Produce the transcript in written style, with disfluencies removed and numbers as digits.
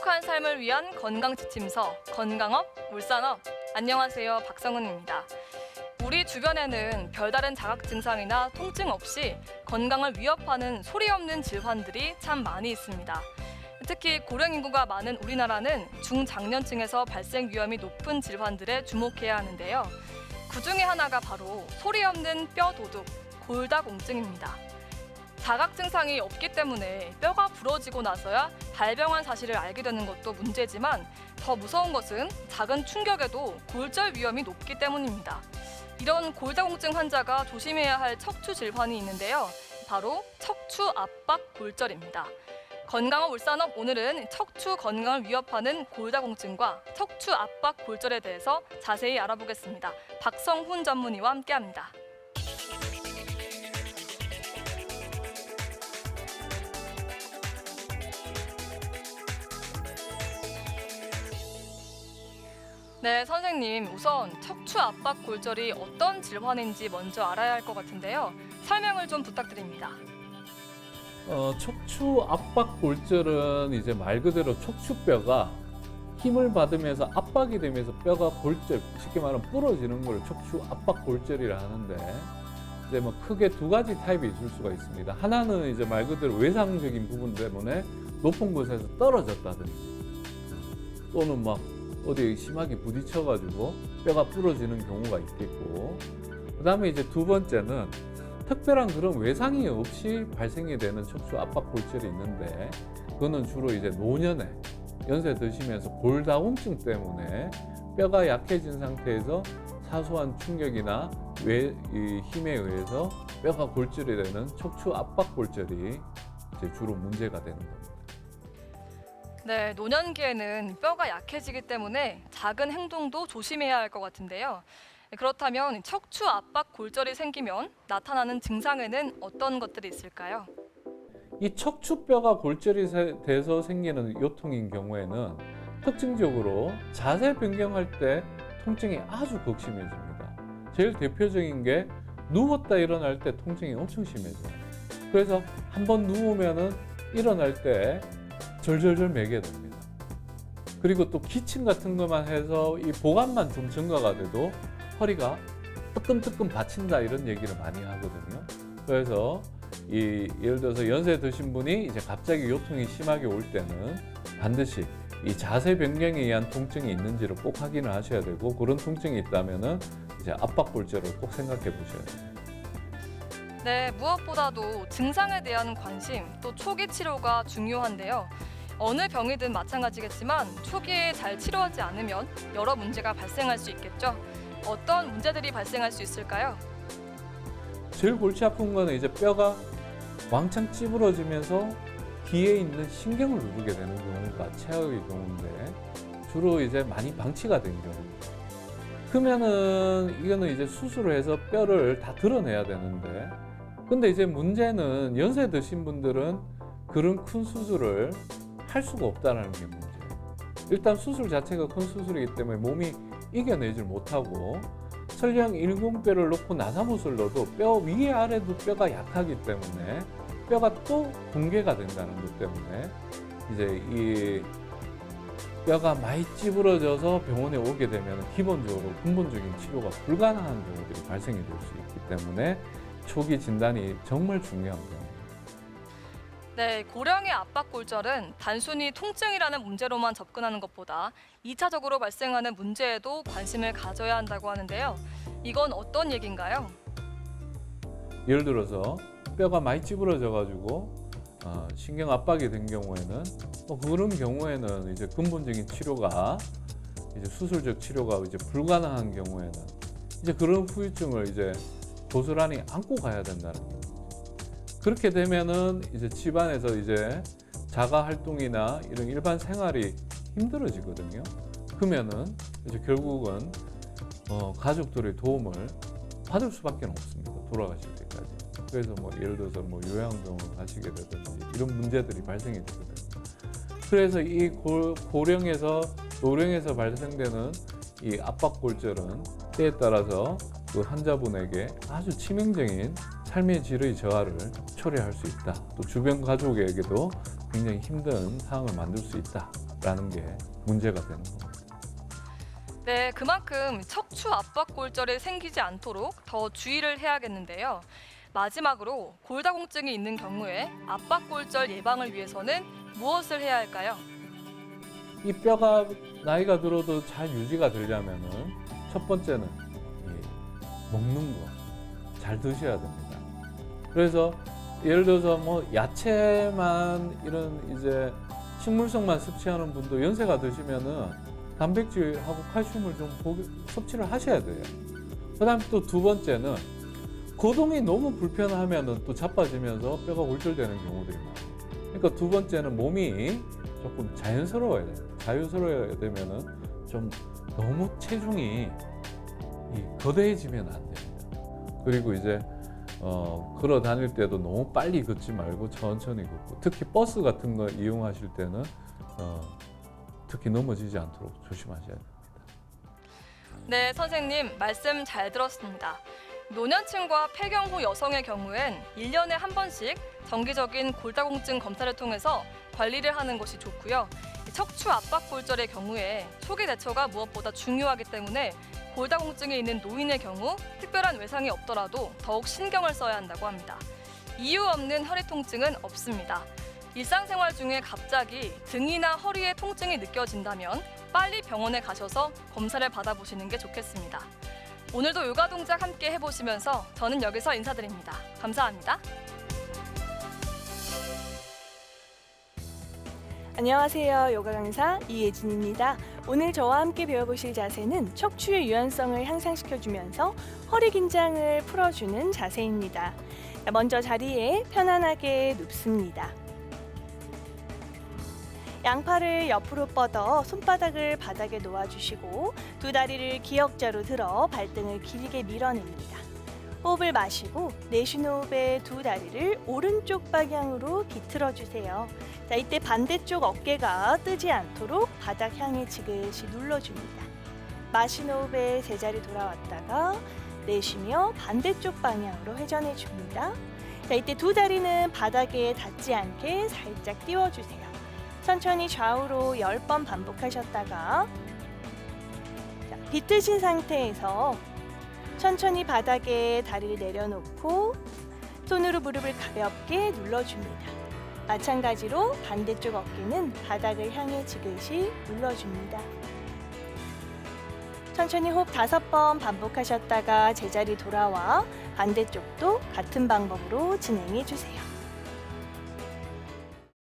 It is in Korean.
행복한 삶을 위한 건강 지침서 건강업 울산업. 안녕하세요, 박성은입니다. 우리 주변에는 별다른 자각 증상이나 통증 없이 건강을 위협하는 소리 없는 질환들이 참 많이 있습니다. 특히 고령 인구가 많은 우리나라는 중장년층에서 발생 위험이 높은 질환들에 주목해야 하는데요. 그 중에 하나가 바로 소리 없는 뼈 도둑, 골다공증입니다. 자각 증상이 없기 때문에 뼈가 부러지고 나서야 발병한 사실을 알게 되는 것도 문제지만 더 무서운 것은 작은 충격에도 골절 위험이 높기 때문입니다. 이런 골다공증 환자가 조심해야 할 척추 질환이 있는데요. 바로 척추 압박 골절입니다. 건강업 울산업, 오늘은 척추 건강을 위협하는 골다공증과 척추 압박 골절에 대해서 자세히 알아보겠습니다. 박성훈 전문의와 함께합니다. 네, 선생님, 우선 척추 압박 골절이 어떤 질환인지 먼저 알아야 할 것 같은데요. 설명을 좀 부탁드립니다. 척추 압박 골절은 이제 말 그대로 척추뼈가 힘을 받으면서 압박이 되면서 뼈가 골절, 쉽게 말하면 부러지는 걸 척추 압박 골절이라 하는데, 이제 뭐 크게 두 가지 타입이 있을 수가 있습니다. 하나는 이제 말 그대로 외상적인 부분 때문에 높은 곳에서 떨어졌다든지, 또는 막 어디 심하게 부딪혀가지고 뼈가 부러지는 경우가 있겠고, 그 다음에 이제 두 번째는 특별한 그런 외상이 없이 발생이 되는 척추 압박 골절이 있는데, 그거는 주로 이제 노년에 연세 드시면서 골다공증 때문에 뼈가 약해진 상태에서 사소한 충격이나 힘에 의해서 뼈가 골절이 되는 척추 압박 골절이 이제 주로 문제가 되는 겁니다. 네, 노년기에는 뼈가 약해지기 때문에 작은 행동도 조심해야 할 것 같은데요. 그렇다면 척추 압박 골절이 생기면 나타나는 증상에는 어떤 것들이 있을까요? 이 척추뼈가 골절이 돼서 생기는 요통인 경우에는 특징적으로 자세 변경할 때 통증이 아주 극심해집니다. 제일 대표적인 게 누웠다 일어날 때 통증이 엄청 심해져요. 그래서 한번 누우면은 일어날 때 절절절 매게 됩니다. 그리고 또 기침 같은 것만 해서 이 보감만 좀 증가가 돼도 허리가 뜨끔뜨끔 받친다 이런 얘기를 많이 하거든요. 그래서 예를 들어서 연세 드신 분이 이제 갑자기 요통이 심하게 올 때는 반드시 이 자세 변경에 의한 통증이 있는지를 꼭 확인을 하셔야 되고, 그런 통증이 있다면은 이제 압박 골절을 꼭 생각해 보셔야 돼요. 네, 무엇보다도 증상에 대한 관심, 또 초기 치료가 중요한데요. 어느 병이든 마찬가지겠지만 초기에 잘 치료하지 않으면 여러 문제가 발생할 수 있겠죠. 어떤 문제들이 발생할 수 있을까요? 제일 골치 아픈 거는 이제 뼈가 왕창 찌부러지면서 뒤에 있는 신경을 누르게 되는 경우가 최악의 경우인데, 주로 이제 많이 방치가 된 경우입니다. 그러면은 이거는 이제 수술을 해서 뼈를 다 드러내야 되는데, 근데 이제 문제는 연세 드신 분들은 그런 큰 수술을 할 수가 없다는 게 문제예요. 일단 수술 자체가 큰 수술이기 때문에 몸이 이겨내질 못하고, 설령 인공뼈를 넣고 나사못을 넣어도 뼈 위에 아래도 뼈가 약하기 때문에 뼈가 또 붕괴가 된다는 것 때문에 이제 이 뼈가 많이 찌부러져서 병원에 오게 되면 기본적으로 근본적인 치료가 불가능한 경우들이 발생이 될 수 있기 때문에 초기 진단이 정말 중요한 겁니다. 네, 고령의 압박 골절은 단순히 통증이라는 문제로만 접근하는 것보다 2차적으로 발생하는 문제에도 관심을 가져야 한다고 하는데요. 이건 어떤 얘기인가요? 예를 들어서 뼈가 많이 찌부러져가지고 신경 압박이 된 경우에는 그런 경우에는 이제 근본적인 치료가 이제 수술적 치료가 이제 불가능한 경우에는 이제 그런 후유증을 이제 고스란히 안고 가야 된다는 거죠. 그렇게 되면은 이제 집안에서 이제 자가 활동이나 이런 일반 생활이 힘들어지거든요. 그러면은 이제 결국은 가족들의 도움을 받을 수밖에 없습니다. 돌아가실 때까지. 그래서 뭐 예를 들어서 뭐 요양병원 가시게 되든지 이런 문제들이 발생이 되거든요. 그래서 이 고령에서 노령에서 발생되는 이 압박골절은 때에 따라서 그 환자분에게 아주 치명적인 삶의 질의 저하를 초래할 수 있다. 또 주변 가족에게도 굉장히 힘든 상황을 만들 수 있다라는 게 문제가 되는 겁니다. 네, 그만큼 척추 압박 골절이 생기지 않도록 더 주의를 해야겠는데요. 마지막으로 골다공증이 있는 경우에 압박 골절 예방을 위해서는 무엇을 해야 할까요? 이 뼈가 나이가 들어도 잘 유지가 되려면은 첫 번째는 먹는 거 잘 드셔야 됩니다. 그래서 예를 들어서 뭐 야채만 이런 이제 식물성만 섭취하는 분도 연세가 드시면은 단백질하고 칼슘을 좀 섭취를 하셔야 돼요. 그다음에 또 두 번째는 거동이 너무 불편하면은 또 자빠지면서 뼈가 골절되는 경우들이 많아요. 그러니까 두 번째는 몸이 조금 자연스러워야 돼요. 자연스러워야 되면은 좀 너무 체중이 거대해지면 안 됩니다. 그리고 이제 걸어 다닐 때도 너무 빨리 걷지 말고 천천히 걷고, 특히 버스 같은 거 이용하실 때는 특히 넘어지지 않도록 조심하셔야 됩니다. 네, 선생님 말씀 잘 들었습니다. 노년층과 폐경 후 여성의 경우엔 1년에 한 번씩 정기적인 골다공증 검사를 통해서 관리를 하는 것이 좋고요. 척추 압박 골절의 경우에 초기 대처가 무엇보다 중요하기 때문에 골다공증이 있는 노인의 경우 특별한 외상이 없더라도 더욱 신경을 써야 한다고 합니다. 이유 없는 허리 통증은 없습니다. 일상생활 중에 갑자기 등이나 허리에 통증이 느껴진다면 빨리 병원에 가셔서 검사를 받아보시는 게 좋겠습니다. 오늘도 요가 동작 함께 해보시면서 저는 여기서 인사드립니다. 감사합니다. 안녕하세요. 요가 강사 이예진입니다. 오늘 저와 함께 배워보실 자세는 척추의 유연성을 향상시켜주면서 허리 긴장을 풀어주는 자세입니다. 먼저 자리에 편안하게 눕습니다. 양팔을 옆으로 뻗어 손바닥을 바닥에 놓아주시고 두 다리를 기역자로 들어 발등을 길게 밀어냅니다. 호흡을 마시고 내쉬는 호흡에 두 다리를 오른쪽 방향으로 비틀어주세요. 자, 이때 반대쪽 어깨가 뜨지 않도록 바닥 향해 지그시 눌러줍니다. 마시는 호흡에 제자리 돌아왔다가 내쉬며 반대쪽 방향으로 회전해줍니다. 자, 이때 두 다리는 바닥에 닿지 않게 살짝 띄워주세요. 천천히 좌우로 10번 반복하셨다가 자, 비트신 상태에서 천천히 바닥에 다리를 내려놓고 손으로 무릎을 가볍게 눌러줍니다. 마찬가지로 반대쪽 어깨는 바닥을 향해 지그시 눌러줍니다. 천천히 호흡 5번 반복하셨다가 제자리 돌아와 반대쪽도 같은 방법으로 진행해 주세요.